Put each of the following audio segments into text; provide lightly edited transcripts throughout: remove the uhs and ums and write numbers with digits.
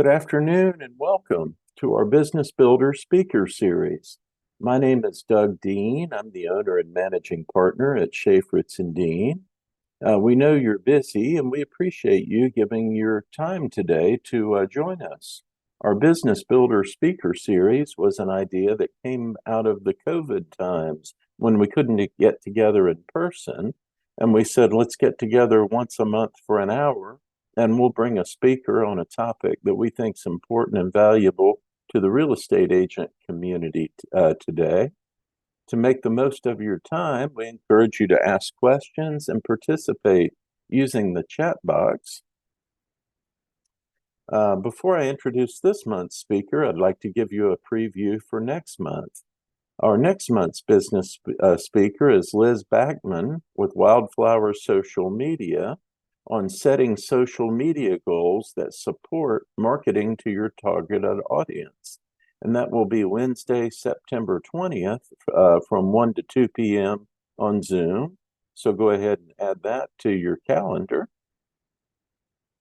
Good afternoon and welcome to our Business Builder Speaker Series. My name is Doug Dean. I'm the owner and managing partner at Schaeferitz and Dean. We know you're busy and we appreciate you giving your time today to join us. Our Business Builder Speaker Series was an idea that came out of the COVID times when we couldn't get together in person. And we said, let's get together once a month for an hour and we'll bring a speaker on a topic that we think is important and valuable to the real estate agent community today. To make the most of your time, we encourage you to ask questions and participate using the chat box. Before I introduce this month's speaker, I'd like to give you a preview for next month. Our next month's business speaker is Liz Backman with Wildflower Social Media on setting social media goals that support marketing to your targeted audience. And that will be Wednesday, September 20th from 1 to 2 p.m. on Zoom. So go ahead and add that to your calendar.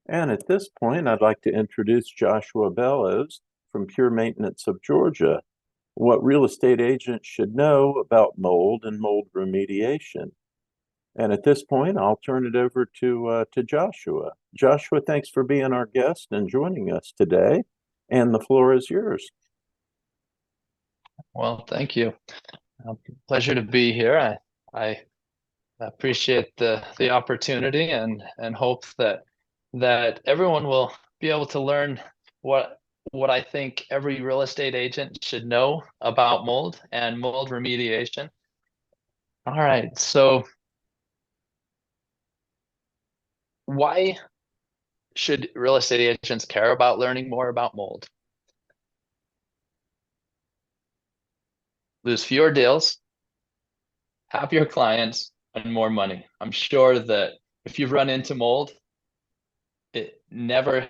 And at this point, I'd like to introduce Joshua Bellows from Pure Maintenance of Georgia, what real estate agents should know about mold and mold remediation. And at this point, I'll turn it over to Joshua. Joshua, thanks for being our guest and joining us today. And the floor is yours. Well, thank you. Pleasure to be here. I appreciate the opportunity and hope that everyone will be able to learn what I think every real estate agent should know about mold and mold remediation. All right, so why should real estate agents care about learning more about mold? Lose fewer deals, happier clients, and more money. I'm sure that if you've run into mold, it never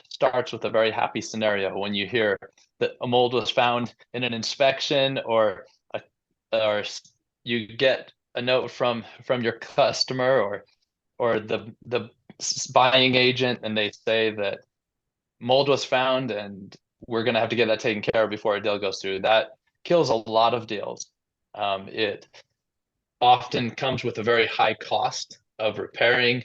starts with a very happy scenario when you hear that a mold was found in an inspection or you get a note from your customer or the buying agent and they say that mold was found and we're going to have to get that taken care of before a deal goes through. That kills a lot of deals. It often comes with a very high cost of repairing,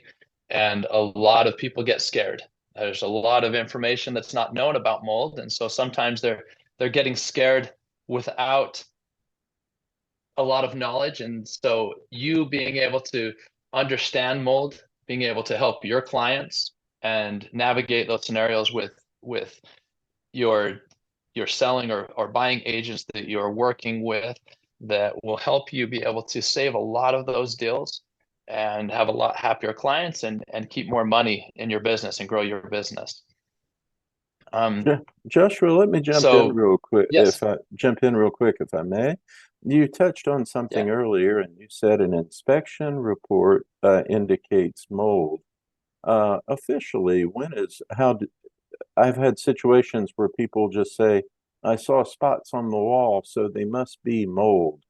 and a lot of people get scared. There's a lot of information that's not known about mold, and so sometimes they're getting scared without a lot of knowledge. And so you being able to understand mold, being able to help your clients and navigate those scenarios with your selling or buying agents that you're working with, that will help you be able to save a lot of those deals and have a lot happier clients and keep more money in your business and grow your business. Joshua, let me jump in real quick. Yes. If I may. You touched on something earlier, and you said an inspection report indicates mold. Officially, I've had situations where people just say, I saw spots on the wall, so they must be mold.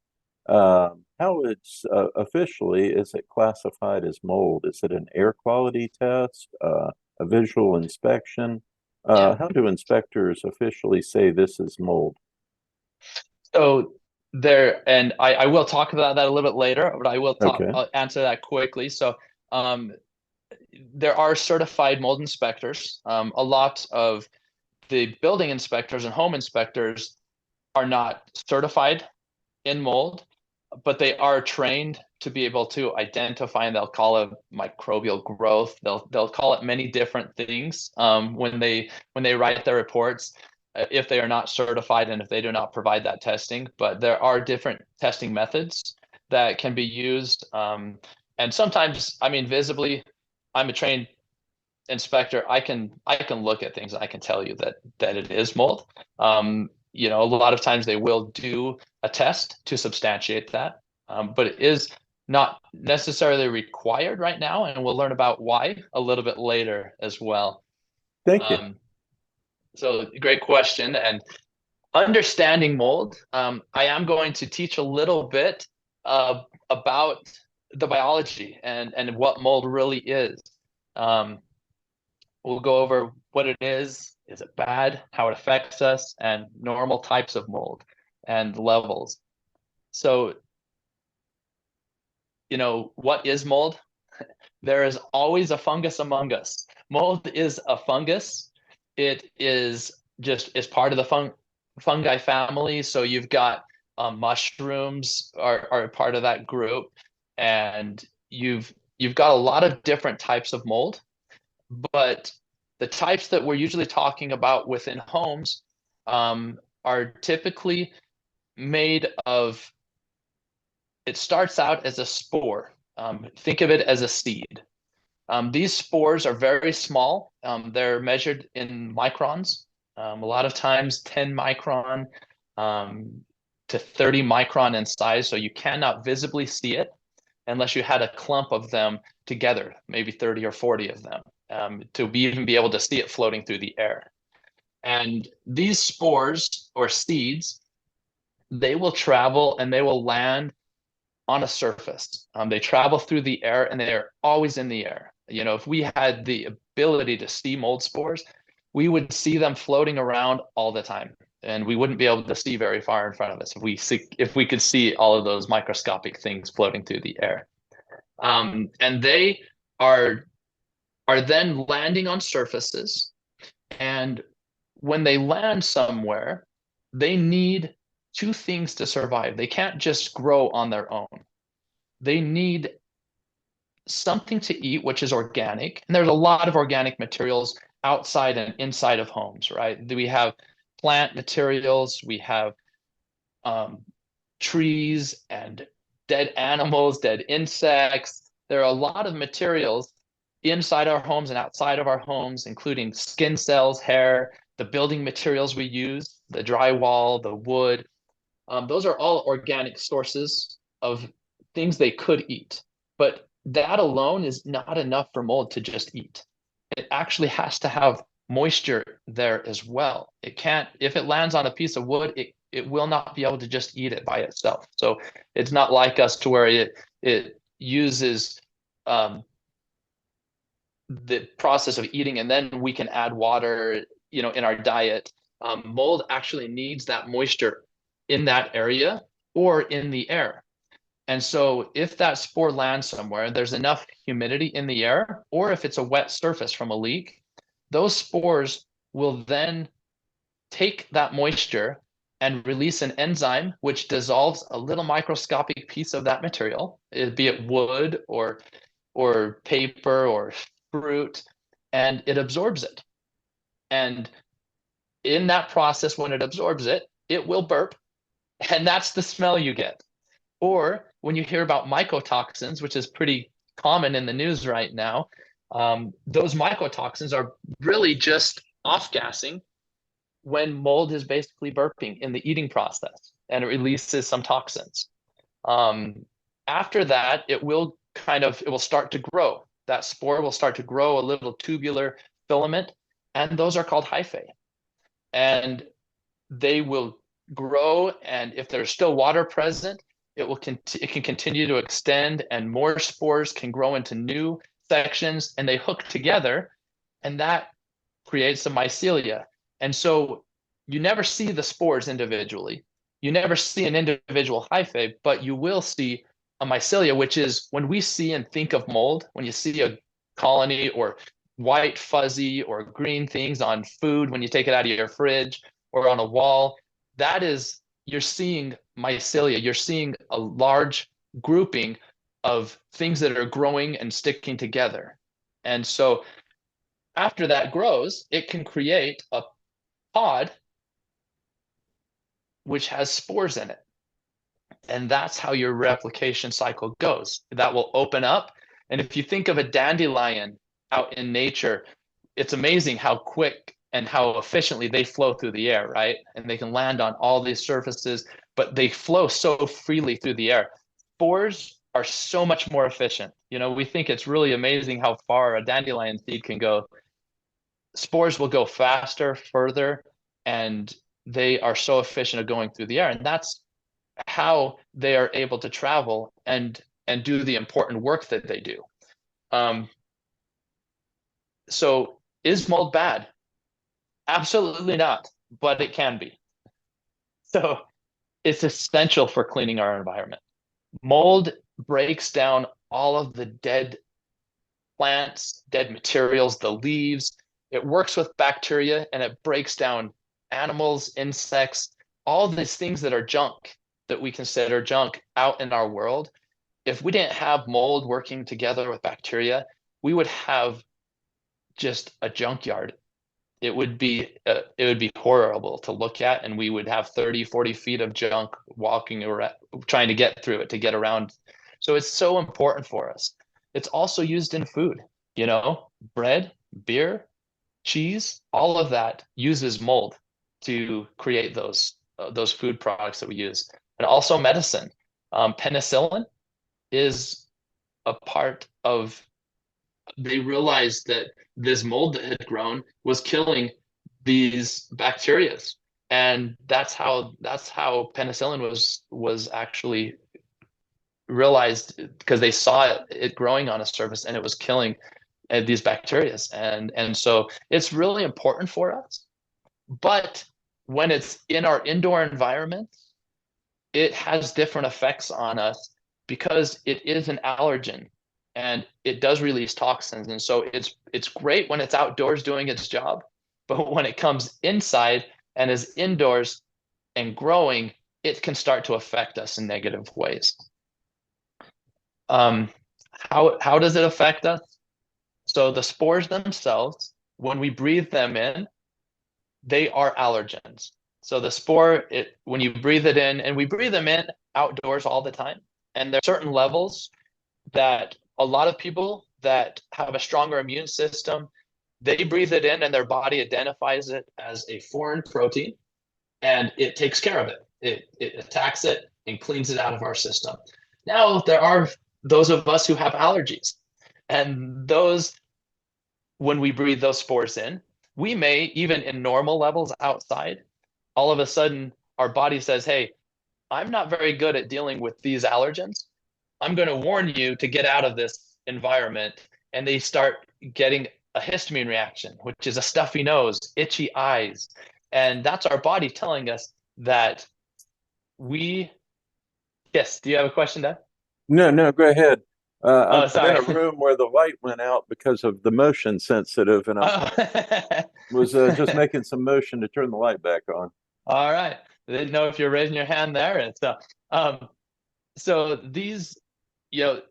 How it's officially, is it classified as mold? Is it an air quality test, a visual inspection? How do inspectors officially say this is mold? So and I will talk about that a little bit later, but I will I'll answer that quickly. So there are certified mold inspectors. A lot of the building inspectors and home inspectors are not certified in mold, but they are trained to be able to identify, and they'll call it microbial growth. They'll call it many different things when they write their reports, if they are not certified and if they do not provide that testing. But there are different testing methods that can be used, and sometimes, I mean, visibly, I'm a trained inspector. I can look at things and I can tell you that it is mold. A lot of times they will do a test to substantiate that, but it is not necessarily required right now, and we'll learn about why a little bit later as well. Thank you. So great question. And understanding mold, I am going to teach a little bit about the biology and what mold really is. We'll go over what it is it bad, how it affects us, and normal types of mold and levels. So, what is mold? There is always a fungus among us. Mold is a fungus. It is part of the fungi family. So you've got mushrooms are part of that group, and you've got a lot of different types of mold. But the types that we're usually talking about within homes are typically made of. It starts out as a spore. Think of it as a seed. These spores are very small. They're measured in microns. A lot of times 10 micron to 30 micron in size. So you cannot visibly see it unless you had a clump of them together, maybe 30 or 40 of them, even be able to see it floating through the air. And these spores or seeds, they will travel and they will land on a surface. They travel through the air and they're always in the air. If we had the ability to see mold spores, we would see them floating around all the time, and we wouldn't be able to see very far in front of us if we could see all of those microscopic things floating through the air. And they are are then landing on surfaces, and when they land somewhere, they need two things to survive. They can't just grow on their own. They need something to eat, which is organic. And there's a lot of organic materials outside and inside of homes, right? We have plant materials, we have um, trees and dead animals, dead insects. There are a lot of materials inside our homes and outside of our homes, including skin cells, hair, the building materials we use, the drywall, the wood. Those are all organic sources of things they could eat. But that alone is not enough for mold to just eat. It actually has to have moisture there as well. It can't, if it lands on a piece of wood, it will not be able to just eat it by itself. So it's not like us to where it uses the process of eating and then we can add water, in our diet. Mold actually needs that moisture in that area or in the air. And so if that spore lands somewhere, there's enough humidity in the air, or if it's a wet surface from a leak, those spores will then take that moisture and release an enzyme which dissolves a little microscopic piece of that material, be it wood or paper or fruit, and it absorbs it. And in that process, when it absorbs it, it will burp, and that's the smell you get. Or when you hear about mycotoxins, which is pretty common in the news right now, those mycotoxins are really just off-gassing when mold is basically burping in the eating process, and it releases some toxins. Um, After that, it will start to grow. That spore will start to grow a little tubular filament, and those are called hyphae. And they will grow, and if there's still water present, it can continue to extend, and more spores can grow into new sections, and they hook together, and that creates a mycelia. And so you never see the spores individually. You never see an individual hyphae, but you will see a mycelia, which is when we see and think of mold, when you see a colony or white, fuzzy, or green things on food when you take it out of your fridge or on a wall, that is, you're seeing mycelia. You're seeing a large grouping of things that are growing and sticking together. And so after that grows, it can create a pod which has spores in it. And that's how your replication cycle goes. That will open up. And if you think of a dandelion out in nature, it's amazing how quick and how efficiently they flow through the air, right? And they can land on all these surfaces, but they flow so freely through the air. Spores are so much more efficient. We think it's really amazing how far a dandelion seed can go. Spores will go faster, further, and they are so efficient at going through the air. And that's how they are able to travel and do the important work that they do. So is mold bad? Absolutely not, but it can be. So it's essential for cleaning our environment. Mold breaks down all of the dead plants, dead materials, the leaves. It works with bacteria and it breaks down animals, insects, all these things that are junk that we consider junk out in our world. If we didn't have mold working together with bacteria, we would have just a junkyard. It would be horrible to look at, and we would have 30, 40 feet of junk walking around trying to get through it to get around. So it's so important for us. It's also used in food, you know, bread, beer, cheese, all of that uses mold to create those food products that we use. And also medicine. Penicillin is a part of, they realized that this mold that had grown was killing these bacterias, and that's how penicillin was actually realized, because they saw it growing on a surface and it was killing these bacterias. And so it's really important for us, but when it's in our indoor environment, it has different effects on us because it is an allergen and it does release toxins. And so it's great when it's outdoors doing its job, but when it comes inside and is indoors and growing, it can start to affect us in negative ways. Um, how does it affect us? So the spores themselves, when we breathe them in, they are allergens. So the spore, when you breathe it in, and we breathe them in outdoors all the time, and there are certain levels that a lot of people that have a stronger immune system, they breathe it in and their body identifies it as a foreign protein and it takes care of it. It attacks it and cleans it out of our system. Now, there are those of us who have allergies, and those, when we breathe those spores in, we may, even in normal levels outside, all of a sudden our body says, hey, I'm not very good at dealing with these allergens. I'm going to warn you to get out of this environment. And they start getting a histamine reaction, which is a stuffy nose, itchy eyes. And that's our body telling us that we, yes, do you have a question, Dad? No, no, go ahead. Oh, I'm in sorry. a room where the light went out because of the motion sensitive, and I Oh. was just making some motion to turn the light back on. All right. I didn't know if you're raising your hand there. And um, so these, you know,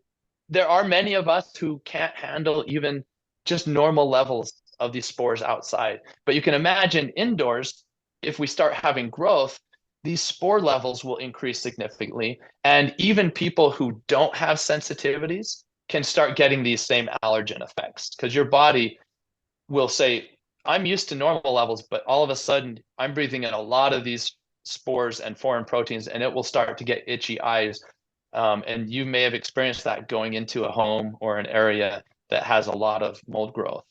there are many of us who can't handle even just normal levels of these spores outside. But you can imagine indoors, if we start having growth, these spore levels will increase significantly. And even people who don't have sensitivities can start getting these same allergen effects because your body will say, I'm used to normal levels, but all of a sudden I'm breathing in a lot of these spores and foreign proteins, and it will start to get itchy eyes. And you may have experienced that going into a home or an area that has a lot of mold growth.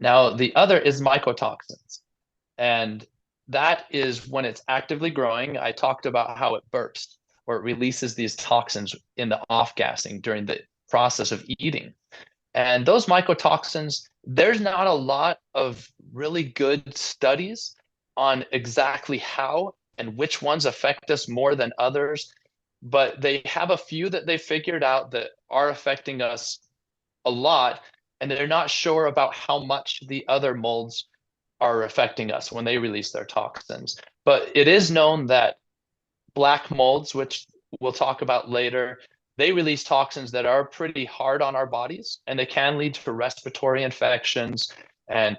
Now, the other is mycotoxins. And that is when it's actively growing. I talked about how it burps, or it releases these toxins in the off gassing during the process of eating. And those mycotoxins, there's not a lot of really good studies on exactly how and which ones affect us more than others, but they have a few that they figured out that are affecting us a lot, and they're not sure about how much the other molds are affecting us when they release their toxins. But it is known that black molds, which we'll talk about later, they release toxins that are pretty hard on our bodies, and they can lead to respiratory infections, and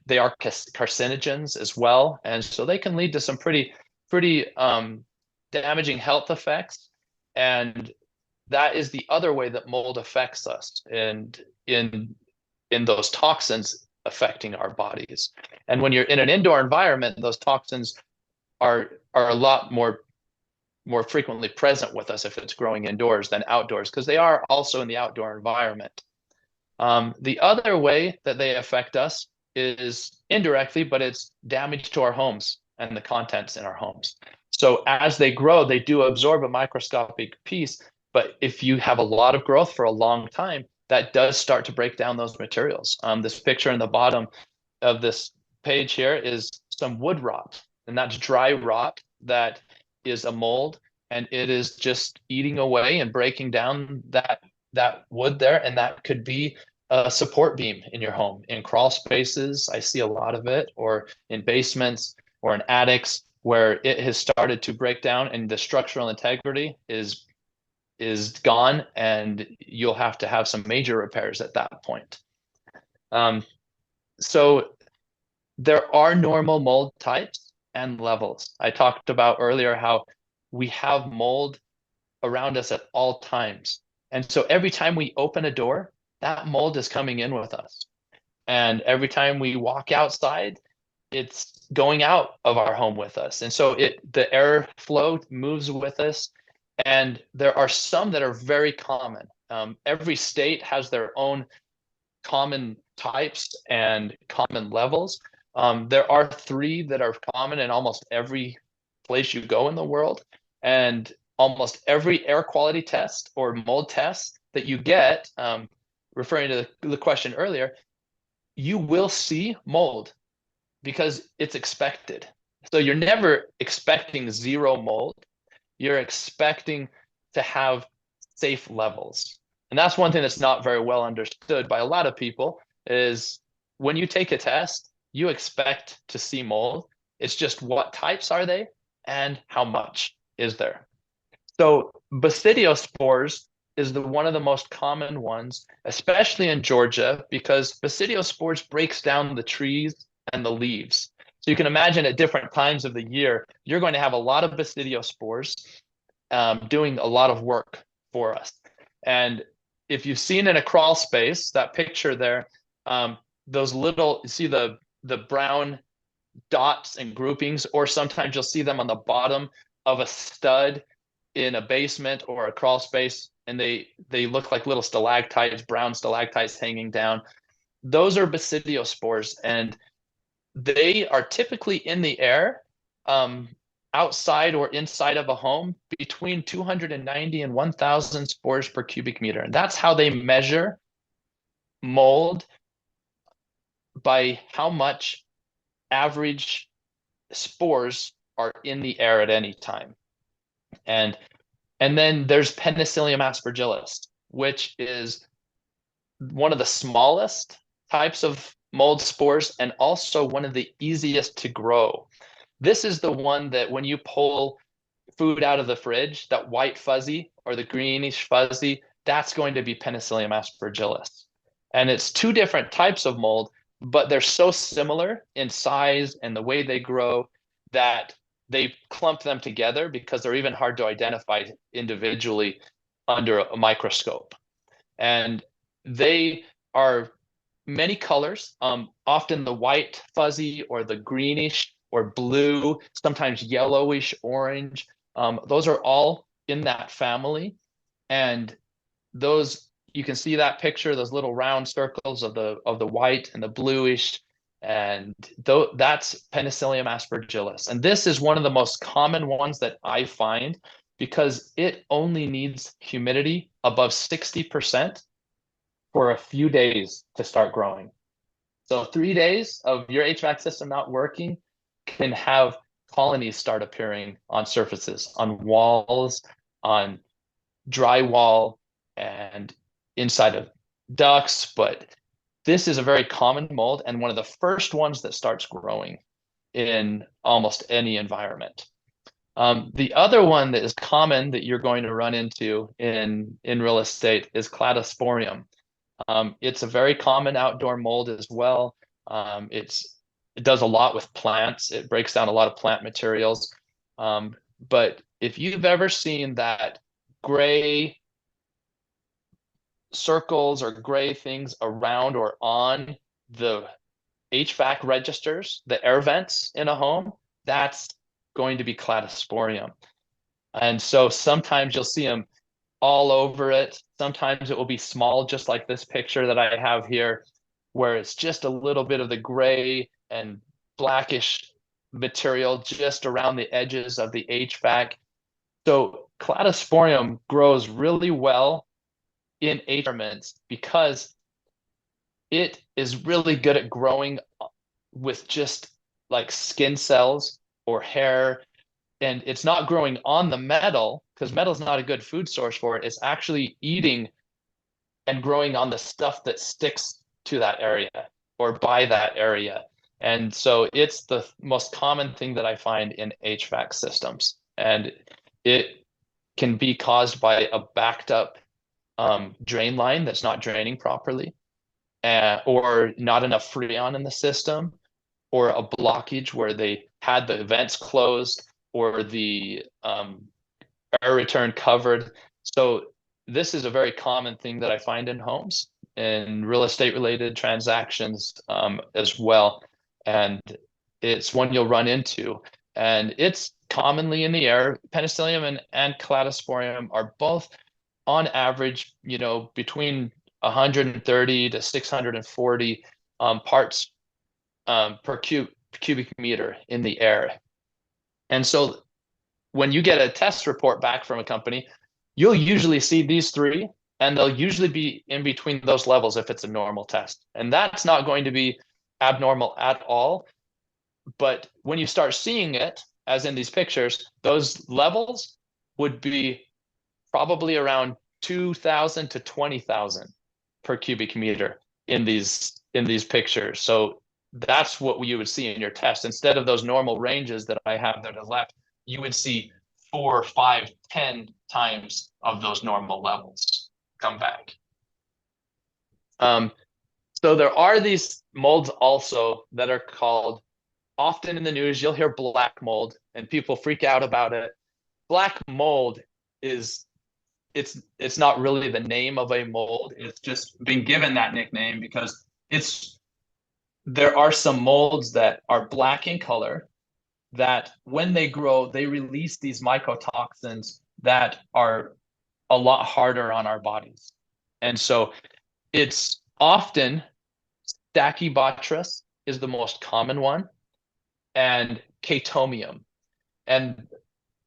they are carcinogens as well. And so they can lead to some pretty damaging health effects. And that is the other way that mold affects us, and in those toxins affecting our bodies. And when you're in an indoor environment, those toxins are a lot more frequently present with us if it's growing indoors than outdoors, because they are also in the outdoor environment. The other way that they affect us is indirectly, but it's damage to our homes and the contents in our homes. So as they grow, they do absorb a microscopic piece, but if you have a lot of growth for a long time, that does start to break down those materials. This picture in the bottom of this page here is some wood rot, and that's dry rot that is a mold, and it is just eating away and breaking down that wood there, and that could be a support beam in your home. In crawl spaces, I see a lot of it, or in basements or in attics where it has started to break down and the structural integrity is gone, and you'll have to have some major repairs at that point. So there are normal mold types and levels. I talked about earlier how we have mold around us at all times. And so every time we open a door, that mold is coming in with us. And every time we walk outside, it's going out of our home with us. And so the airflow moves with us. And there are some that are very common. Every state has their own common types and common levels. There are three that are common in almost every place you go in the world. And almost every air quality test or mold test that you get, referring to the question earlier, you will see mold because it's expected. So you're never expecting zero mold. You're expecting to have safe levels. And that's one thing that's not very well understood by a lot of people is when you take a test, you expect to see mold. It's just what types are they and how much is there. So basidiospores is one of the most common ones, especially in Georgia, because basidiospores breaks down the trees and the leaves. So you can imagine at different times of the year, you're going to have a lot of basidiospores doing a lot of work for us. And if you've seen in a crawl space, that picture there, those little, you see the brown dots and groupings, or sometimes you'll see them on the bottom of a stud in a basement or a crawl space, and they look like little stalactites, brown stalactites hanging down. Those are basidiospores, and they are typically in the air, outside or inside of a home, between 290 and 1,000 spores per cubic meter. And that's how they measure mold, by how much average spores are in the air at any time. And then there's Penicillium aspergillus, which is one of the smallest types of mold spores and also one of the easiest to grow. This is the one that when you pull food out of the fridge, that white fuzzy or the greenish fuzzy, that's going to be Penicillium aspergillus. And it's two different types of mold, but they're so similar in size and the way they grow that they clump them together because they're even hard to identify individually under a microscope. And they are many colors, often the white fuzzy or the greenish or blue, sometimes yellowish orange. Those are all in that family. And those, you can see that picture, those little round circles of the white and the bluish, and that's Penicillium aspergillus. And this is one of the most common ones that I find because it only needs humidity above 60% for a few days to start growing. So 3 days of your HVAC system not working can have colonies start appearing on surfaces, on walls, on drywall, and inside of ducts. But this is a very common mold and one of the first ones that starts growing in almost any environment. The other one that is common that you're going to run into in real estate is Cladosporium. It's a very common outdoor mold as well. It does a lot with plants. It breaks down a lot of plant materials. But if you've ever seen that gray circles or gray things around or on the HVAC registers, the air vents in a home, that's going to be Cladosporium. And so sometimes you'll see them all over it. Sometimes it will be small, just like this picture that I have here, where it's just a little bit of the gray and blackish material just around the edges of the HVAC. So Cladosporium grows really well in environments because it is really good at growing with just like skin cells or hair, and it's not growing on the metal because metal is not a good food source for it. It's actually eating and growing on the stuff that sticks to that area or by that area. And so it's the most common thing that I find in HVAC systems. And it can be caused by a backed up drain line that's not draining properly, or not enough freon in the system, or a blockage where they had the vents closed or the air return covered. So this is a very common thing that I find in homes and real estate related transactions as well. And it's one you'll run into. And it's commonly in the air. Penicillium and Cladosporium are both on average, between 130 to 640 parts per cubic meter in the air. And so when you get a test report back from a company, you'll usually see these three, and they'll usually be in between those levels if it's a normal test. And that's not going to be abnormal at all. But when you start seeing it, as in these pictures, those levels would be probably around 2,000 to 20,000 per cubic meter in these pictures. So that's what you would see in your test. Instead of those normal ranges that I have that are left, you would see 4, 5, 10 times of those normal levels come back. So there are these molds also that are called, often in the news, you'll hear black mold and people freak out about it. Black mold is it's not really the name of a mold. It's just been given that nickname because there are some molds that are black in color that when they grow, they release these mycotoxins that are a lot harder on our bodies. And so it's often Stachybotrys is the most common one, and Chaetomium. And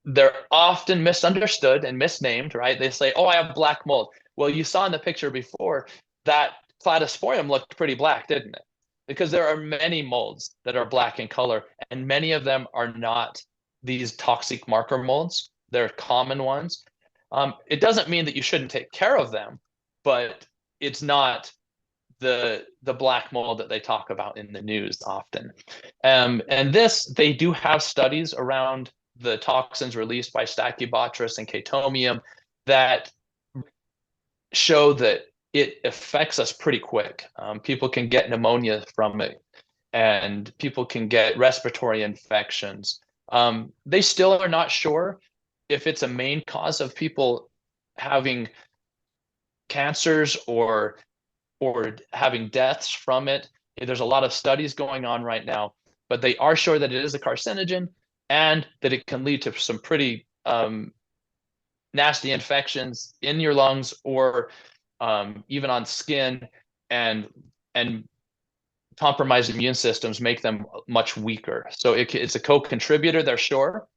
they're often misunderstood and misnamed, right? They say, oh, I have black mold. Well, you saw in the picture before that Cladosporium looked pretty black, didn't it? Because there are many molds that are black in color, and many of them are not these toxic marker molds. They're common ones. It doesn't mean that you shouldn't take care of them, but it's not the black mold that they talk about in the news often. And they do have studies around the toxins released by Stachybotrys and Chaetomium that show that it affects us pretty quick. People can get pneumonia from it, and people can get respiratory infections. They still are not sure if it's a main cause of people having cancers or having deaths from it. There's a lot of studies going on right now, but they are sure that it is a carcinogen and that it can lead to some pretty nasty infections in your lungs or even on skin, and compromised immune systems make them much weaker. So it's a co-contributor, they're sure,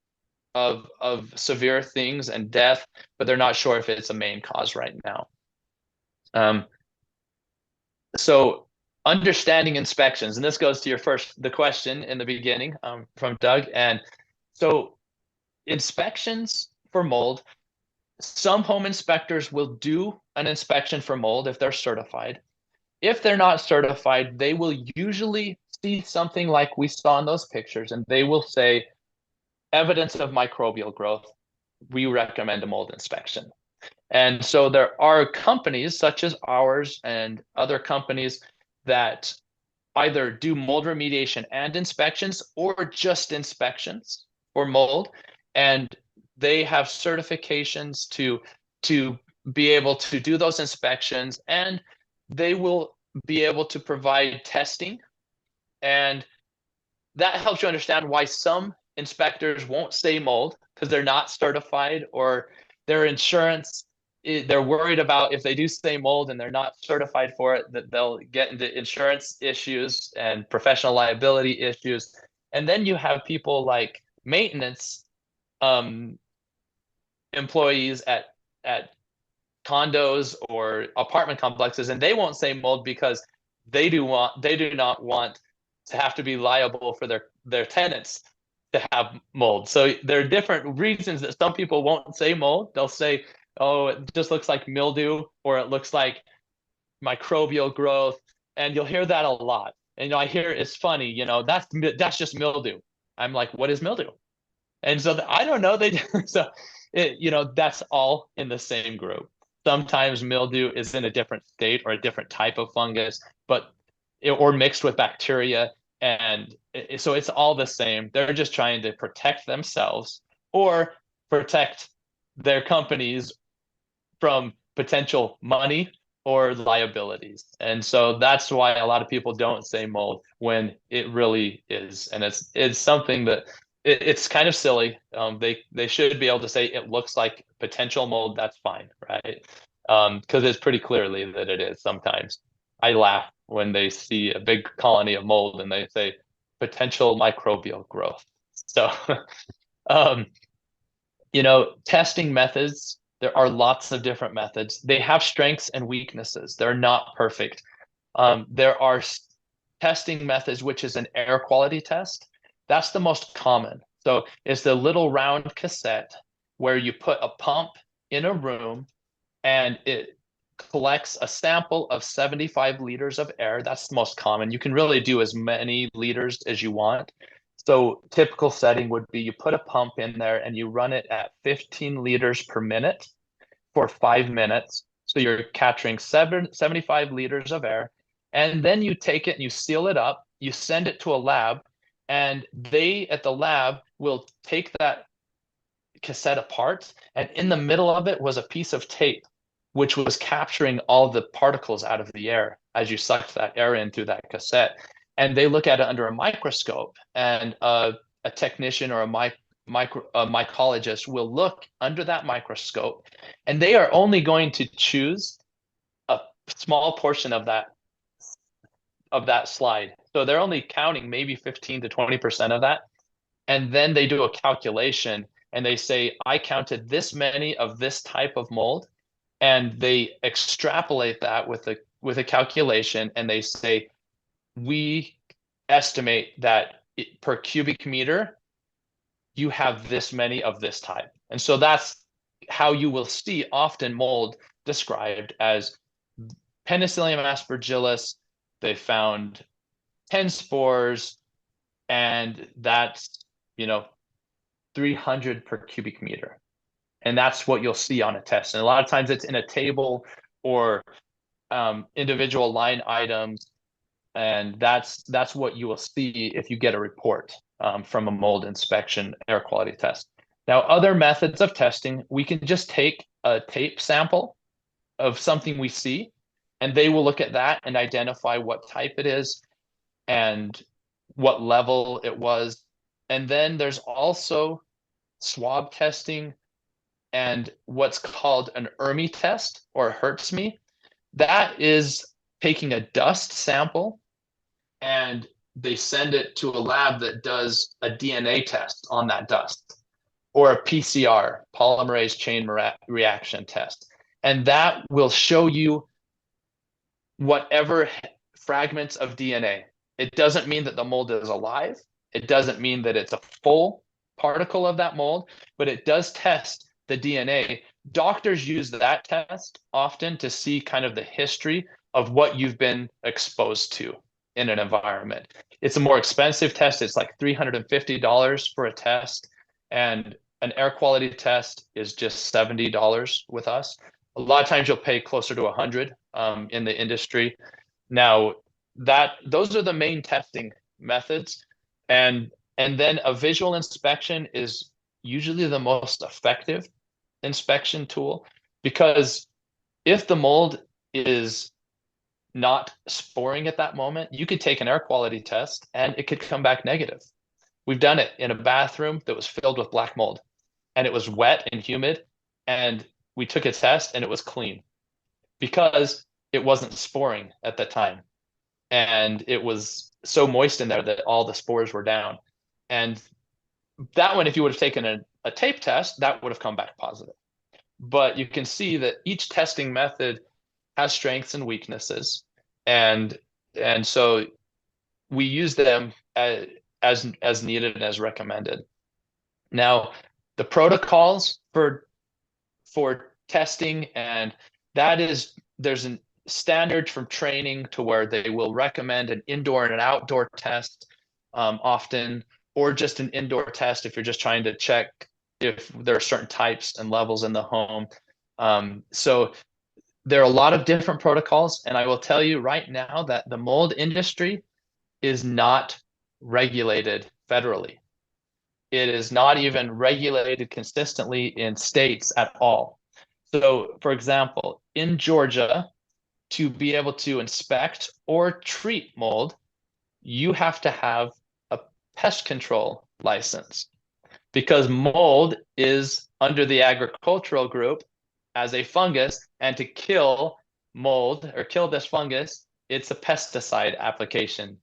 of severe things and death, but they're not sure if it's a main cause right now. So understanding inspections, and this goes to the question in the beginning from Doug. And so inspections for mold, some home inspectors will do an inspection for mold if they're certified. If they're not certified, they will usually see something like we saw in those pictures, and they will say, evidence of microbial growth, we recommend a mold inspection. And so there are companies such as ours and other companies that either do mold remediation and inspections or just inspections for mold. And they have certifications to be able to do those inspections, and they will be able to provide testing. And that helps you understand why some inspectors won't say mold, because they're not certified, or their insurance, they're worried about if they do say mold and they're not certified for it, that they'll get into insurance issues and professional liability issues. And then you have people like maintenance employees at condos or apartment complexes, and they won't say mold because they do not want to have to be liable for their tenants to have mold. So there are different reasons that some people won't say mold. They'll say, oh, it just looks like mildew, or it looks like microbial growth, and you'll hear that a lot. And I hear it's funny, that's just mildew. I'm like, what is mildew? And so I don't know. So that's all in the same group. Sometimes mildew is in a different state or a different type of fungus, but or mixed with bacteria, and so it's all the same. They're just trying to protect themselves or protect their companies from potential money or liabilities. And so that's why a lot of people don't say mold when it really is. And it's something that it's kind of silly. They should be able to say it looks like potential mold. That's fine, right? Because it's pretty clearly that it is. Sometimes I laugh when they see a big colony of mold and they say potential microbial growth. So, um, testing methods, there are lots of different methods. They have strengths and weaknesses. They're not perfect. There are testing methods, which is an air quality test. That's the most common. So it's the little round cassette where you put a pump in a room and it collects a sample of 75 liters of air. That's the most common. You can really do as many liters as you want. So typical setting would be you put a pump in there and you run it at 15 liters per minute for 5 minutes. So you're capturing 75 liters of air. And then you take it and you seal it up, you send it to a lab, and they at the lab will take that cassette apart. And in the middle of it was a piece of tape, which was capturing all the particles out of the air as you sucked that air in through that cassette. And they look at it under a microscope, and a technician or a mycologist will look under that microscope, and they are only going to choose a small portion of that slide. So they're only counting maybe 15 to 20% of that. And then they do a calculation and they say, I counted this many of this type of mold. And they extrapolate that with a calculation, and they say, we estimate that per cubic meter, you have this many of this type. And so that's how you will see often mold described as Penicillium aspergillus. They found 10 spores, and that's, 300 per cubic meter. And that's what you'll see on a test. And a lot of times it's in a table or individual line items. And that's what you will see if you get a report from a mold inspection air quality test. Now, other methods of testing, we can just take a tape sample of something we see, and they will look at that and identify what type it is and what level it was. And then there's also swab testing and what's called an ERMI test or HERTSMI. That is taking a dust sample and they send it to a lab that does a DNA test on that dust, or a PCR, polymerase chain reaction test. And that will show you whatever fragments of DNA. It doesn't mean that the mold is alive. It doesn't mean that it's a full particle of that mold, but it does test the DNA. Doctors use that test often to see kind of the history of what you've been exposed to in an environment. It's a more expensive test. It's like $350 for a test, and an air quality test is just $70 with us. A lot of times you'll pay closer to 100 in the industry. Now, those are the main testing methods, and then a visual inspection is usually the most effective inspection tool, because if the mold is not sporing at that moment, you could take an air quality test and it could come back negative. We've done it in a bathroom that was filled with black mold, and it was wet and humid, and we took a test and it was clean because it wasn't sporing at the time. And it was so moist in there that all the spores were down. And that one, if you would have taken a tape test, that would have come back positive. But you can see that each testing method has strengths and weaknesses. And so we use them as needed and as recommended. Now, the protocols for testing, and that is there's a standard from training to where they will recommend an indoor and an outdoor test often, or just an indoor test if you're just trying to check if there are certain types and levels in the home. So there are a lot of different protocols, and I will tell you right now that the mold industry is not regulated federally. It is not even regulated consistently in states at all. So, for example, in Georgia, to be able to inspect or treat mold, you have to have a pest control license because mold is under the agricultural group as a fungus, and to kill mold or kill this fungus, it's a pesticide application.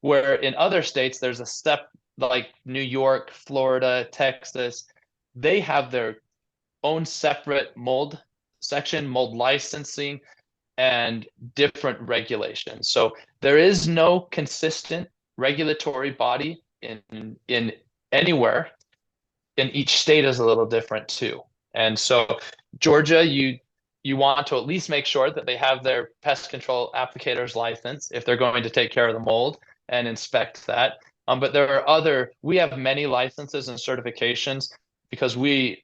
Where in other states, there's a step like New York, Florida, Texas, they have their own separate mold section, mold licensing, and different regulations. So there is no consistent regulatory body in anywhere, and each state is a little different too. And so Georgia, you want to at least make sure that they have their pest control applicator's license if they're going to take care of the mold and inspect that. But there are we have many licenses and certifications because we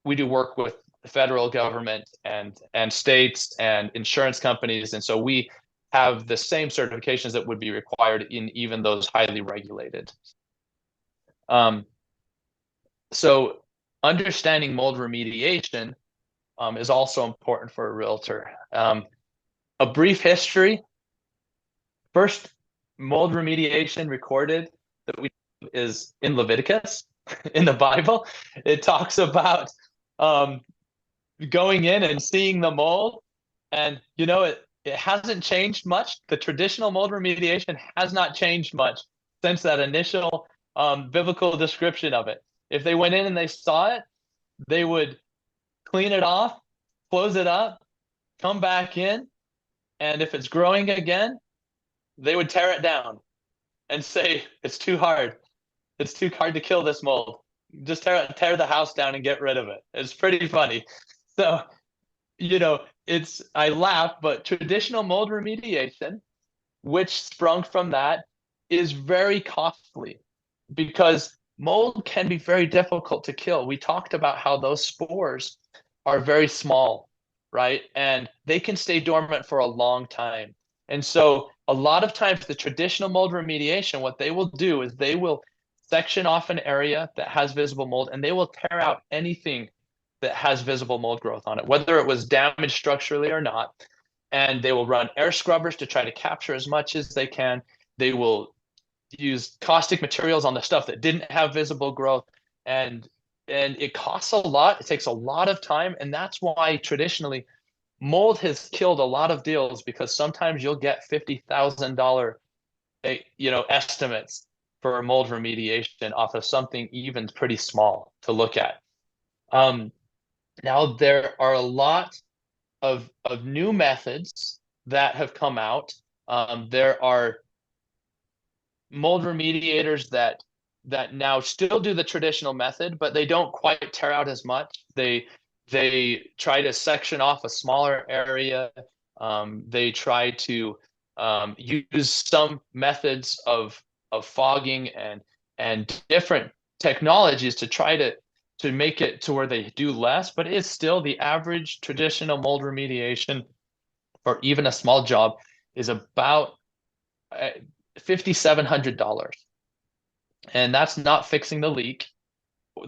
do work with the federal government and states and insurance companies, and so we have the same certifications that would be required in even those highly regulated. So understanding mold remediation is also important for a realtor. A brief history. First mold remediation recorded that we is in Leviticus in the Bible. It talks about going in and seeing the mold, and it hasn't changed much. The traditional mold remediation has not changed much since that initial biblical description of it. If they went in and they saw it, they would clean it off, close it up, come back in, and if it's growing again, they would tear it down and say, it's too hard. It's too hard to kill this mold. Just tear the house down and get rid of it. It's pretty funny. So, I laugh, but traditional mold remediation, which sprung from that, is very costly because mold can be very difficult to kill. We talked about how those spores are very small, right? And they can stay dormant for a long time. And so a lot of times the traditional mold remediation, what they will do is they will section off an area that has visible mold, and they will tear out anything that has visible mold growth on it, whether it was damaged structurally or not. And they will run air scrubbers to try to capture as much as they can. They will use caustic materials on the stuff that didn't have visible growth, and it costs a lot. It takes a lot of time, and that's why traditionally mold has killed a lot of deals, because sometimes you'll get $50,000 estimates for mold remediation off of something even pretty small to look at. Now there are a lot of new methods that have come out. There are mold remediators that now still do the traditional method, but they don't quite tear out as much. They try to section off a smaller area. They try to use some methods of fogging and different technologies to try to make it to where they do less, but it's still the average traditional mold remediation for even a small job is about $5,700. And that's not fixing the leak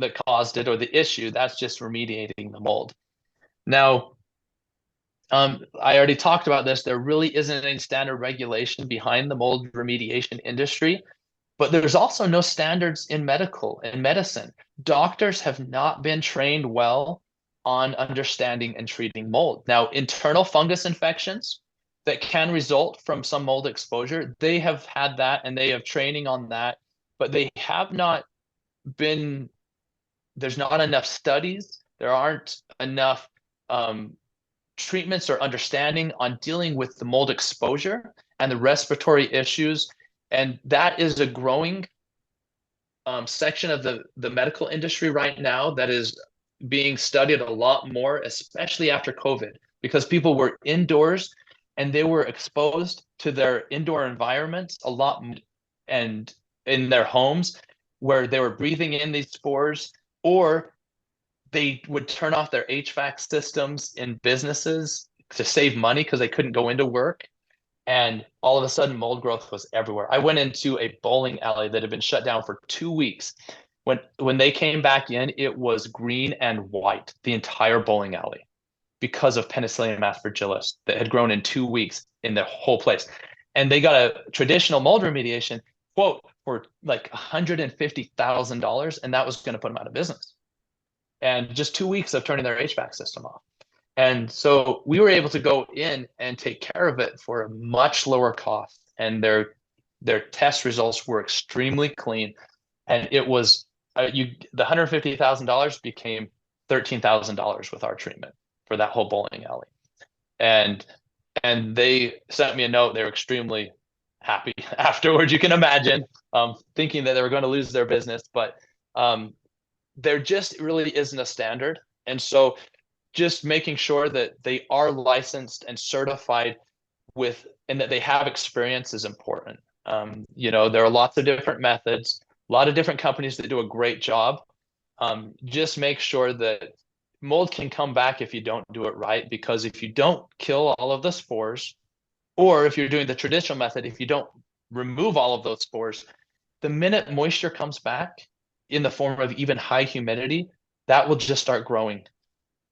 that caused it or the issue. That's just remediating the mold. Now, I already talked about this. There really isn't any standard regulation behind the mold remediation industry, but there's also no standards in medicine. Doctors have not been trained well on understanding and treating mold. Now, internal fungus infections that can result from some mold exposure, they have had that and they have training on that, but they have not been, there's not enough studies. There aren't enough treatments or understanding on dealing with the mold exposure and the respiratory issues And that is a growing section of the medical industry right now that is being studied a lot more, especially after COVID, because people were indoors and they were exposed to their indoor environments a lot, and in their homes where they were breathing in these spores, or they would turn off their HVAC systems in businesses to save money because they couldn't go into work. And all of a sudden, mold growth was everywhere. I went into a bowling alley that had been shut down for 2 weeks. When they came back in, it was green and white, the entire bowling alley, because of Penicillium aspergillus that had grown in 2 weeks in the whole place. And they got a traditional mold remediation quote for like $150,000, and that was going to put them out of business. And just 2 weeks of turning their HVAC system off. And so we were able to go in and take care of it for a much lower cost. And their test results were extremely clean. And it was the $150,000 became $13,000 with our treatment for that whole bowling alley. And they sent me a note. They were extremely happy afterwards. You can imagine, thinking that they were going to lose their business, but there just really isn't a standard. And so just making sure that they are licensed and certified with, and that they have experience is important. There are lots of different methods, a lot of different companies that do a great job. Just make sure that mold can come back if you don't do it right, because if you don't kill all of the spores, or if you're doing the traditional method, if you don't remove all of those spores, the minute moisture comes back in the form of even high humidity, that will just start growing.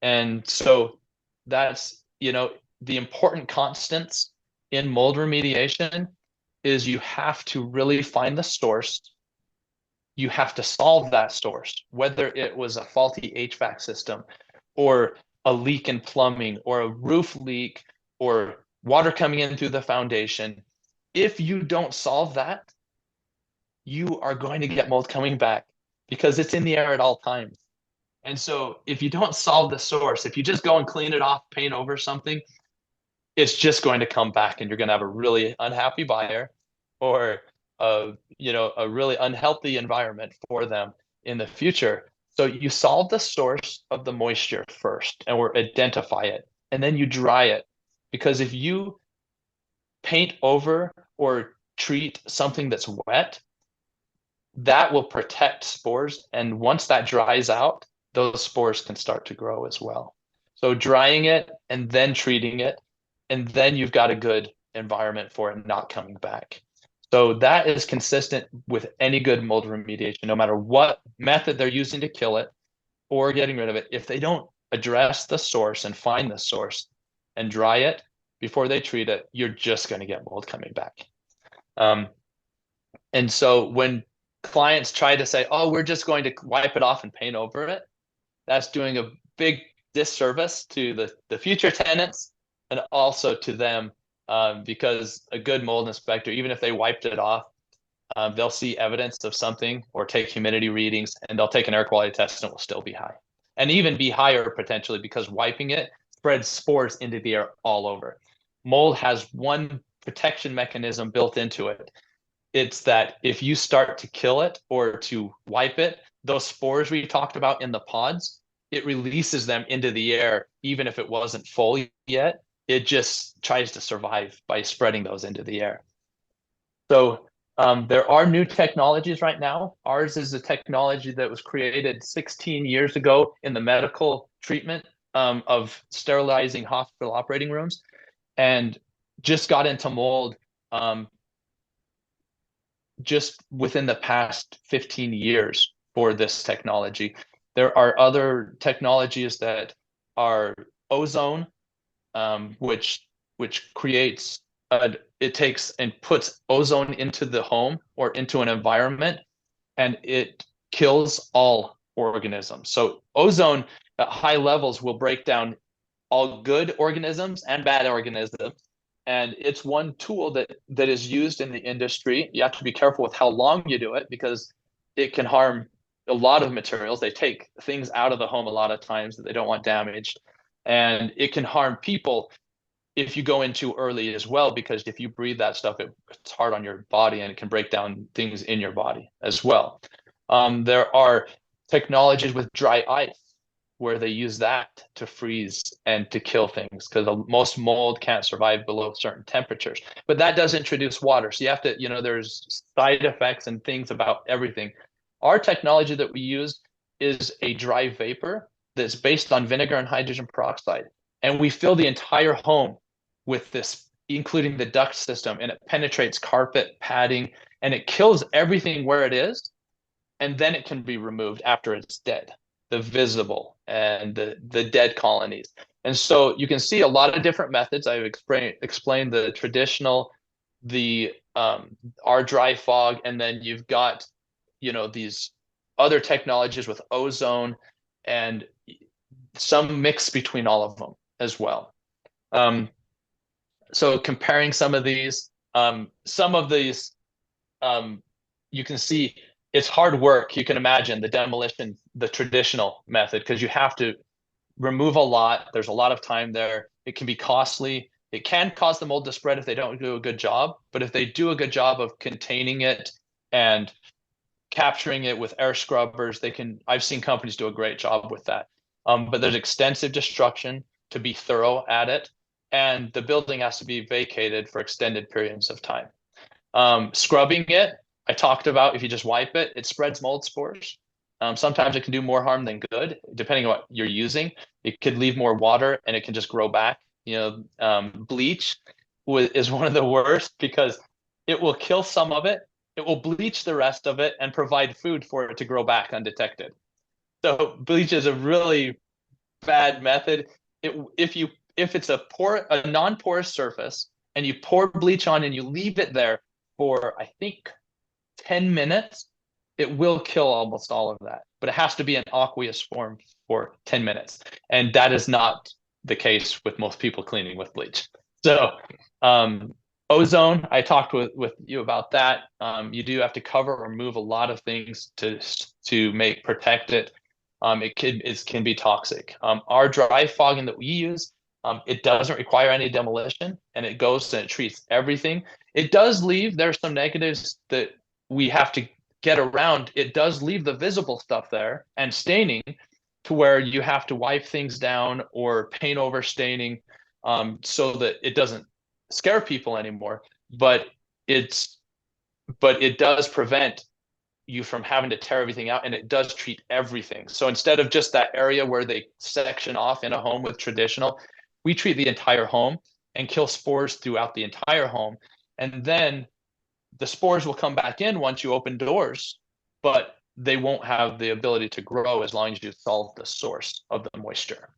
And so that's, the important constants in mold remediation is you have to really find the source. You have to solve that source, whether it was a faulty HVAC system or a leak in plumbing or a roof leak or water coming in through the foundation. If you don't solve that, you are going to get mold coming back because it's in the air at all times. And so if you don't solve the source, if you just go and clean it off, paint over something, it's just going to come back and you're going to have a really unhappy buyer, or a really unhealthy environment for them in the future. So you solve the source of the moisture first, or identify it, and then you dry it. Because if you paint over or treat something that's wet, that will protect spores. And once that dries out, those spores can start to grow as well. So drying it and then treating it, and then you've got a good environment for it not coming back. So that is consistent with any good mold remediation, no matter what method they're using to kill it or getting rid of it. If they don't address the source and find the source and dry it before they treat it, you're just going to get mold coming back. And so when clients try to say, oh, we're just going to wipe it off and paint over it, that's doing a big disservice to the future tenants and also to them, because a good mold inspector, even if they wiped it off, they'll see evidence of something or take humidity readings, and they'll take an air quality test and it will still be high, and even be higher potentially, because wiping it spreads spores into the air all over. Mold has one protection mechanism built into it. It's that if you start to kill it or to wipe it, those spores we talked about in the pods, it releases them into the air, even if it wasn't full yet. It just tries to survive by spreading those into the air. So there are new technologies right now. Ours is a technology that was created 16 years ago in the medical treatment of sterilizing hospital operating rooms, and just got into mold just within the past 15 years for this technology. There are other technologies that are ozone, which creates it takes and puts ozone into the home or into an environment, and it kills all organisms. So ozone at high levels will break down all good organisms and bad organisms. And it's one tool that is used in the industry. You have to be careful with how long you do it, because it can harm a lot of materials. They take things out of the home a lot of times that they don't want damaged, and it can harm people if you go in too early as well, because if you breathe that stuff, it's hard on your body and it can break down things in your body as well. There are technologies with dry ice where they use that to freeze and to kill things because most mold can't survive below certain temperatures. But that does introduce water. So you have to, there's side effects and things about everything. Our technology that we use is a dry vapor that's based on vinegar and hydrogen peroxide. And we fill the entire home with this, including the duct system, and it penetrates carpet, padding, and it kills everything where it is. And then it can be removed after it's dead, the visible and the dead colonies. And so you can see a lot of different methods. I've explained the traditional, the our dry fog, and then you've got, these other technologies with ozone and some mix between all of them as well. So comparing some of these, you can see it's hard work. You can imagine the demolition, the traditional method, because you have to remove a lot. There's a lot of time there. It can be costly. It can cause the mold to spread if they don't do a good job. But if they do a good job of containing it and capturing it with air scrubbers, I've seen companies do a great job with that. But there's extensive destruction to be thorough at it. And the building has to be vacated for extended periods of time. Scrubbing it, I talked about, if you just wipe it, it spreads mold spores. Sometimes it can do more harm than good, depending on what you're using. It could leave more water and it can just grow back. Bleach is one of the worst because it will kill some of it. It will bleach the rest of it and provide food for it to grow back undetected. So bleach is a really bad method. If it's a non-porous surface and you pour bleach on and you leave it there for, I think, 10 minutes, it will kill almost all of that. But it has to be in aqueous form for 10 minutes. And that is not the case with most people cleaning with bleach. So ozone, I talked with you about that. You do have to cover or move a lot of things to protect it. It can be toxic. Our dry fogging that we use, it doesn't require any demolition, and it goes and it treats everything. It does leave, there's some negatives that we have to get around. It does leave the visible stuff there and staining to where you have to wipe things down or paint over staining so that it doesn't scare people anymore. But it does prevent you from having to tear everything out, and it does treat everything. So instead of just that area where they section off in a home with traditional, we treat the entire home and kill spores throughout the entire home. And then the spores will come back in once you open doors, but they won't have the ability to grow as long as you solve the source of the moisture.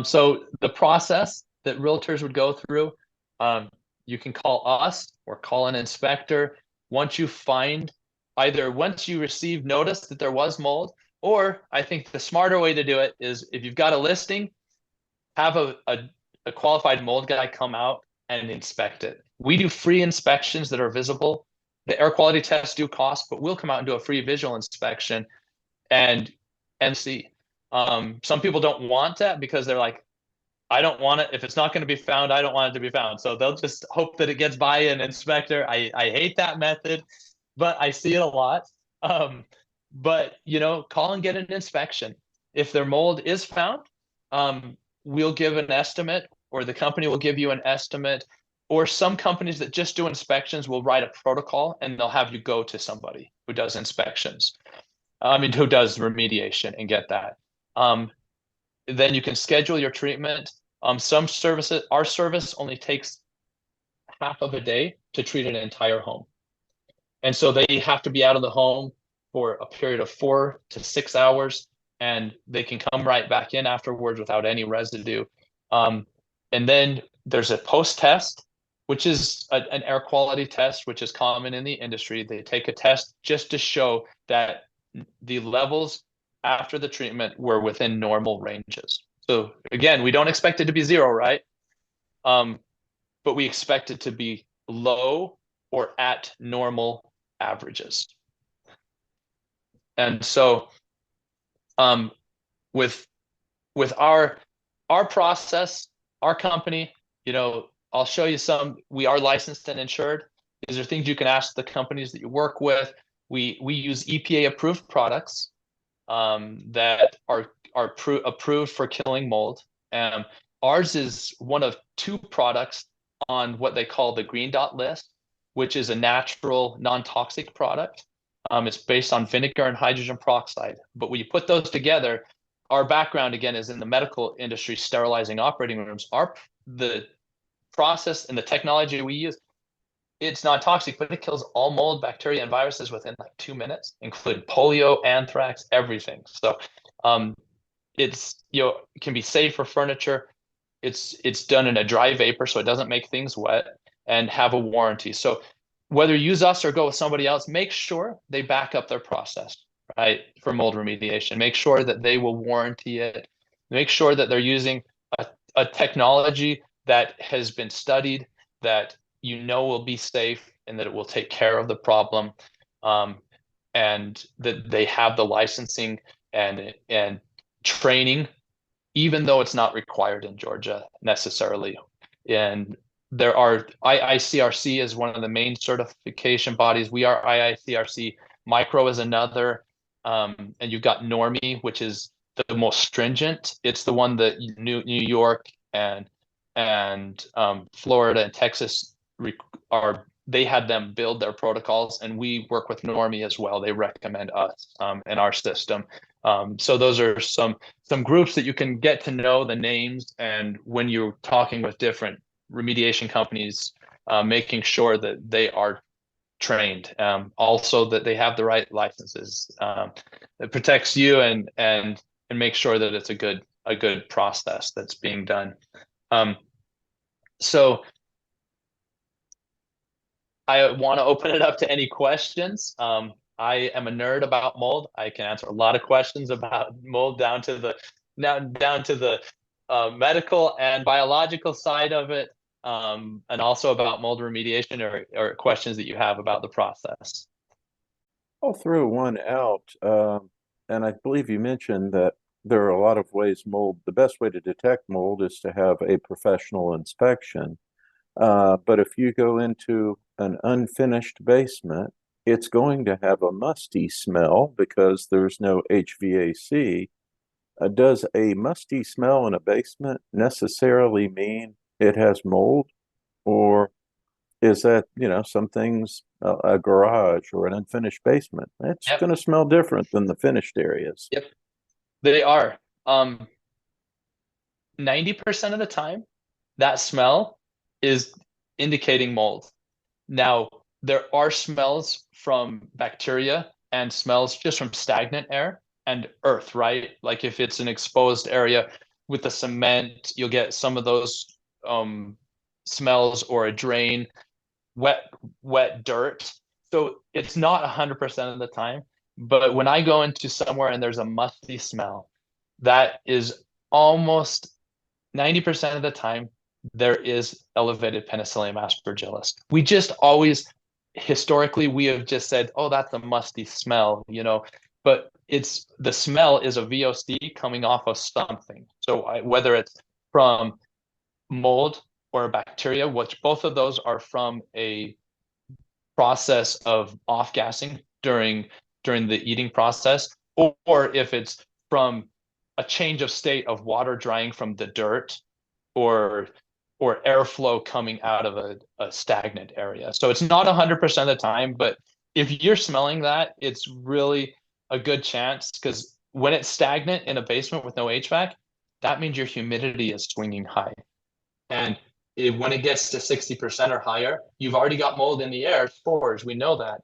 So the process that realtors would go through, you can call us or call an inspector once you receive notice that there was mold, or I think the smarter way to do it is if you've got a listing, have a qualified mold guy come out and inspect it. We do free inspections that are visible. The air quality tests do cost, but we'll come out and do a free visual inspection and see. Some people don't want that because they're like, I don't want it. If it's not going to be found, I don't want it to be found. So they'll just hope that it gets by an inspector. I hate that method, but I see it a lot. But call and get an inspection. If their mold is found, we'll give an estimate, or the company will give you an estimate, or some companies that just do inspections will write a protocol and they'll have you go to somebody who does inspections. Who does remediation and get that. Then you can schedule your treatment. Some services, our service only takes half of a day to treat an entire home. And so they have to be out of the home for a period of 4 to 6 hours, and they can come right back in afterwards without any residue. And then there's a post-test, which is an air quality test, which is common in the industry. They take a test just to show that the levels after the treatment were within normal ranges. So again, we don't expect it to be zero, right? But we expect it to be low or at normal averages. And so with our process, our company, I'll show you some. We are licensed and insured. These are things you can ask the companies that you work with. We use EPA approved products that are approved for killing mold. Um, Ours is one of two products on what they call the green dot list, which is a natural non-toxic product. It's based on vinegar and hydrogen peroxide. But when you put those together, our background again is in the medical industry, sterilizing operating rooms. The process and the technology we use, it's not toxic, but it kills all mold, bacteria, and viruses within like 2 minutes, including polio, anthrax, everything. So it's it can be safe for furniture. It's done in a dry vapor, so it doesn't make things wet, and have a warranty. So whether you use us or go with somebody else, make sure they back up their process, right, for mold remediation. Make sure that they will warranty it. Make sure that they're using a technology that has been studied, that will be safe, and that it will take care of the problem, um, and that they have the licensing and training, even though it's not required in Georgia necessarily. And there are IICRC is one of the main certification bodies. We are IICRC. Micro is another, and you've got Normie, which is the most stringent. It's the one that New York and Florida and Texas are. They had them build their protocols, and we work with Normie as well. They recommend us in our system. So those are some groups that you can get to know the names, and when you're talking with different remediation companies, making sure that they are trained, also that they have the right licenses. It protects you and make sure that it's a good process that's being done. So I want to open it up to any questions. I am a nerd about mold. I can answer a lot of questions about mold down to the medical and biological side of it, and also about mold remediation or questions that you have about the process. I'll throw one out. And I believe you mentioned that there are a lot of ways the best way to detect mold is to have a professional inspection. But if you go into an unfinished basement, it's going to have a musty smell because there's no HVAC. Does a musty smell in a basement necessarily mean it has mold? Or is that, some things, a garage or an unfinished basement, it's Yep. going to smell different than the finished areas. Yep. They are. 90% of the time, that smell is indicating mold. Now, there are smells from bacteria and smells just from stagnant air and earth, right? Like if it's an exposed area with the cement, you'll get some of those smells, or a drain, wet dirt. So it's not 100% of the time. But when I go into somewhere and there's a musty smell, that is almost 90% of the time there is elevated Penicillium aspergillus. We just always, historically, we have just said, oh, that's a musty smell, but the smell is a VOC coming off of something. So whether it's from mold or a bacteria, which both of those are from a process of off-gassing during the eating process, or if it's from a change of state of water drying from the dirt, or airflow coming out of a stagnant area. So it's not 100% of the time, but if you're smelling that, it's really a good chance, because when it's stagnant in a basement with no HVAC, that means your humidity is swinging high. And when it gets to 60% or higher, you've already got mold in the air, spores, we know that.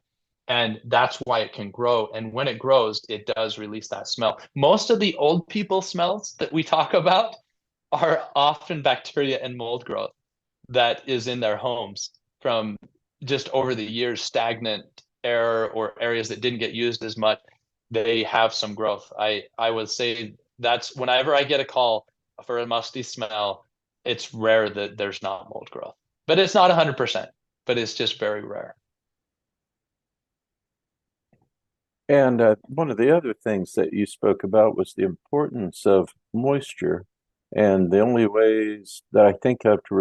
And that's why it can grow. And when it grows, it does release that smell. Most of the old people smells that we talk about are often bacteria and mold growth that is in their homes from just over the years, stagnant air or areas that didn't get used as much. They have some growth. I would say that's whenever I get a call for a musty smell, it's rare that there's not mold growth, but it's not 100%, but it's just very rare. And one of the other things that you spoke about was the importance of moisture. And the only ways that I think of to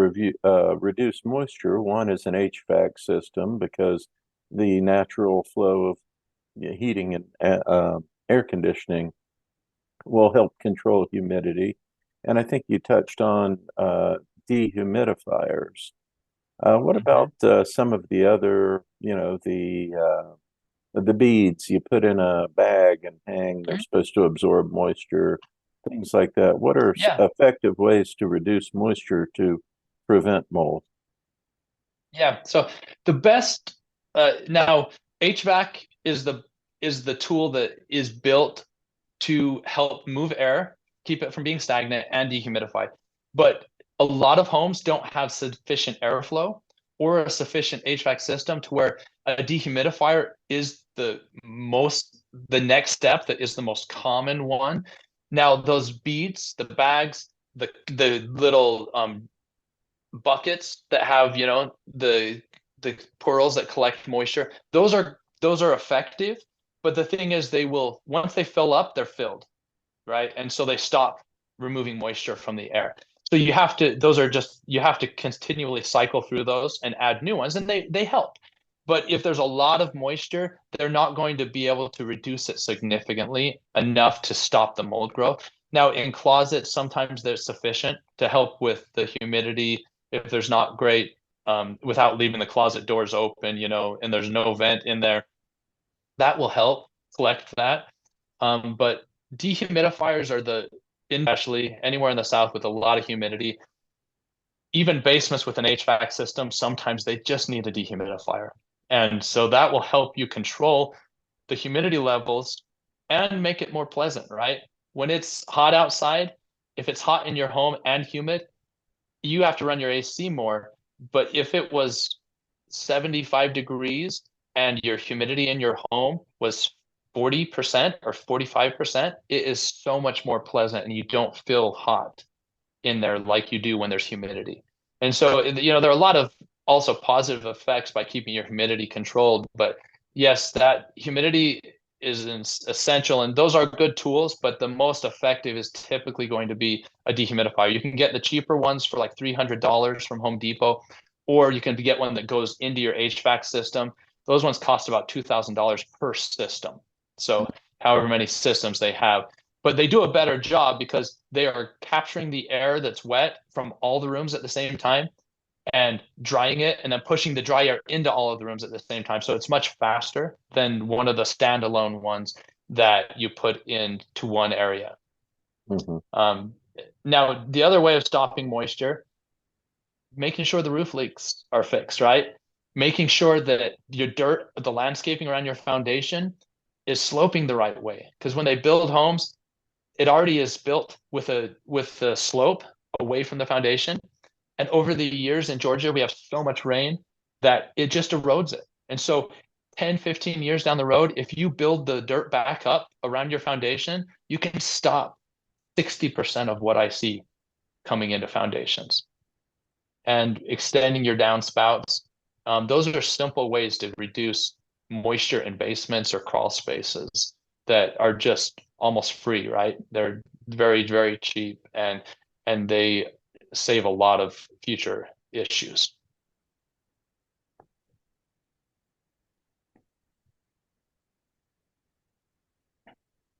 reduce moisture, one is an HVAC system because the natural flow of heating and air conditioning will help control humidity. And I think you touched on dehumidifiers. What Mhm. about some of the other, the beads you put in a bag and hang? They're Mhm. supposed to absorb moisture, things like that. What are Yeah, effective ways to reduce moisture to prevent mold? yeah. So the best now HVAC is the tool that is built to help move air, keep it from being stagnant, and dehumidify. But a lot of homes don't have sufficient airflow or a sufficient HVAC system to where a dehumidifier is the next step that is the most common one. Now, those beads, the bags, the little buckets that have, the pearls that collect moisture, those are effective. But the thing is, they will once they fill up, they're filled, right? And so they stop removing moisture from the air. So you have to continually cycle through those and add new ones, and they help. But if there's a lot of moisture, they're not going to be able to reduce it significantly enough to stop the mold growth. Now, in closets, sometimes they're sufficient to help with the humidity if there's not great, without leaving the closet doors open, and there's no vent in there. That will help collect that. But dehumidifiers are especially anywhere in the South with a lot of humidity, even basements with an HVAC system, sometimes they just need a dehumidifier. And so that will help you control the humidity levels and make it more pleasant, right? When it's hot outside, if it's hot in your home and humid, you have to run your AC more. But if it was 75 degrees and your humidity in your home was 40% or 45%, it is so much more pleasant and you don't feel hot in there like you do when there's humidity. And so, there are a lot of also positive effects by keeping your humidity controlled. But yes, that humidity is essential, and those are good tools. But the most effective is typically going to be a dehumidifier. You can get the cheaper ones for like $300 from Home Depot, or you can get one that goes into your HVAC system. Those ones cost about $2,000 per system. So, however many systems they have, but they do a better job because they are capturing the air that's wet from all the rooms at the same time and drying it and then pushing the dry air into all of the rooms at the same time. So it's much faster than one of the standalone ones that you put into one area. Mhm. Um, Now, the other way of stopping moisture, making sure the roof leaks are fixed, right? Making sure that your dirt, the landscaping around your foundation is sloping the right way. Because when they build homes, it already is built with a slope away from the foundation. And over the years in Georgia, we have so much rain that it just erodes it. And so 10, 15 years down the road, if you build the dirt back up around your foundation, you can stop 60% of what I see coming into foundations and extending your downspouts. Those are simple ways to reduce moisture in basements or crawl spaces that are just almost free, right? They're very, very cheap and they save a lot of future issues.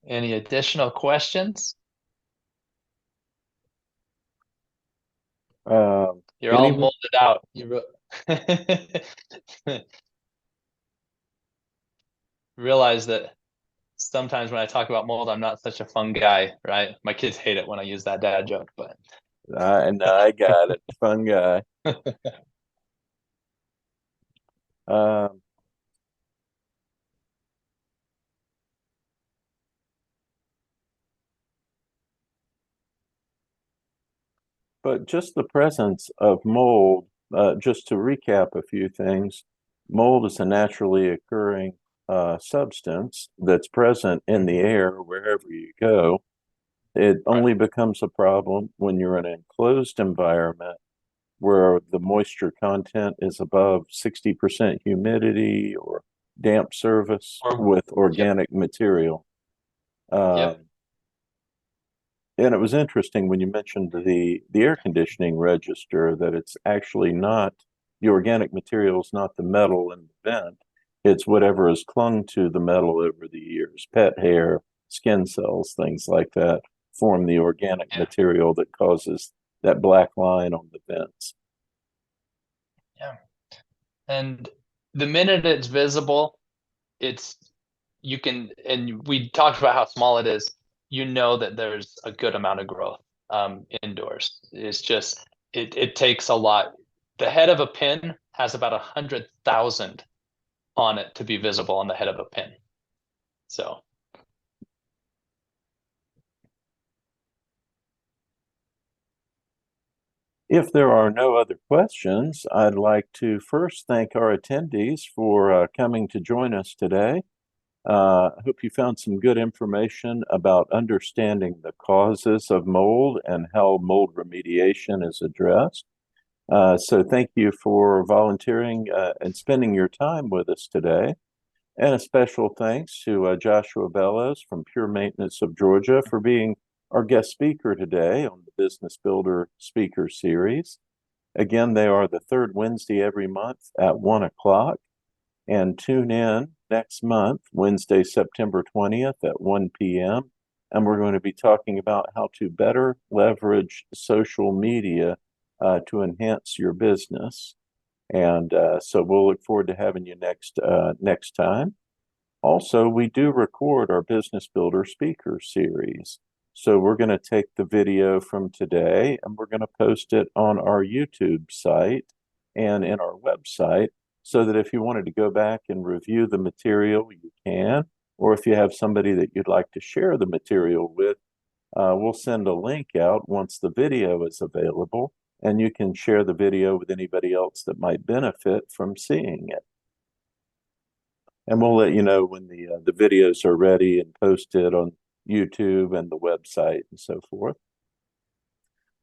Any additional questions? You're all Anyone? molded out. You realize that sometimes when I talk about mold, I'm not such a fun guy, right? My kids hate it when I use that dad joke, but I got it. Fun guy. Um, but just the presence of mold, just to recap a few things, mold is a naturally occurring substance that's present in the air wherever you go. It right. only becomes a problem when you're in an enclosed environment where the moisture content is above 60% humidity or damp surface Or with yep, organic material. Um, yep. And it was interesting when you mentioned the air conditioning register that it's actually not the organic material is not the metal in the vent. It's whatever has clung to the metal over the years. Pet hair, skin cells, things like that form the organic Yeah, material that causes that black line on the vents. yeah. And the minute it's visible, it's you can, and we talked about how small it is. You know that there's a good amount of growth indoors. It's just it takes a lot. The head of a pin has about 100,000 on it to be visible on the head of a pin. So If there are no other questions, I'd like to first thank our attendees for coming to join us today. I hope you found some good information about understanding the causes of mold and how mold remediation is addressed. So thank you for volunteering and spending your time with us today. And a special thanks to Joshua Bellows from Pure Maintenance of Georgia for being our guest speaker today on the Business Builder Speaker Series. Again, they are the third Wednesday every month at 1 o'clock. And tune in next month, Wednesday, September 20th at 1 p.m. And we're going to be talking about how to better leverage social media to enhance your business. And so we'll look forward to having you next time. Also, we do record our Business Builder Speaker Series. So we're going to take the video from today and we're going to post it on our YouTube site and in our website so that if you wanted to go back and review the material, you can. Or if you have somebody that you'd like to share the material with, we'll send a link out once the video is available, and you can share the video with anybody else that might benefit from seeing it. And we'll let you know when the videos are ready and posted on YouTube and the website and so forth.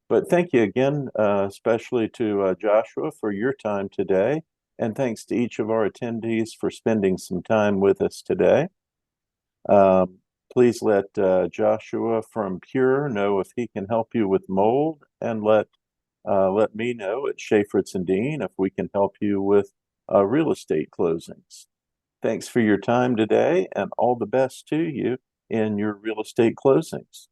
But thank you again, especially to Joshua for your time today. And thanks to each of our attendees for spending some time with us today. Please let Joshua from Pure know if he can help you with mold, and let me know at Schaefertz and Dean if we can help you with real estate closings. Thanks for your time today and all the best to you in your real estate closings.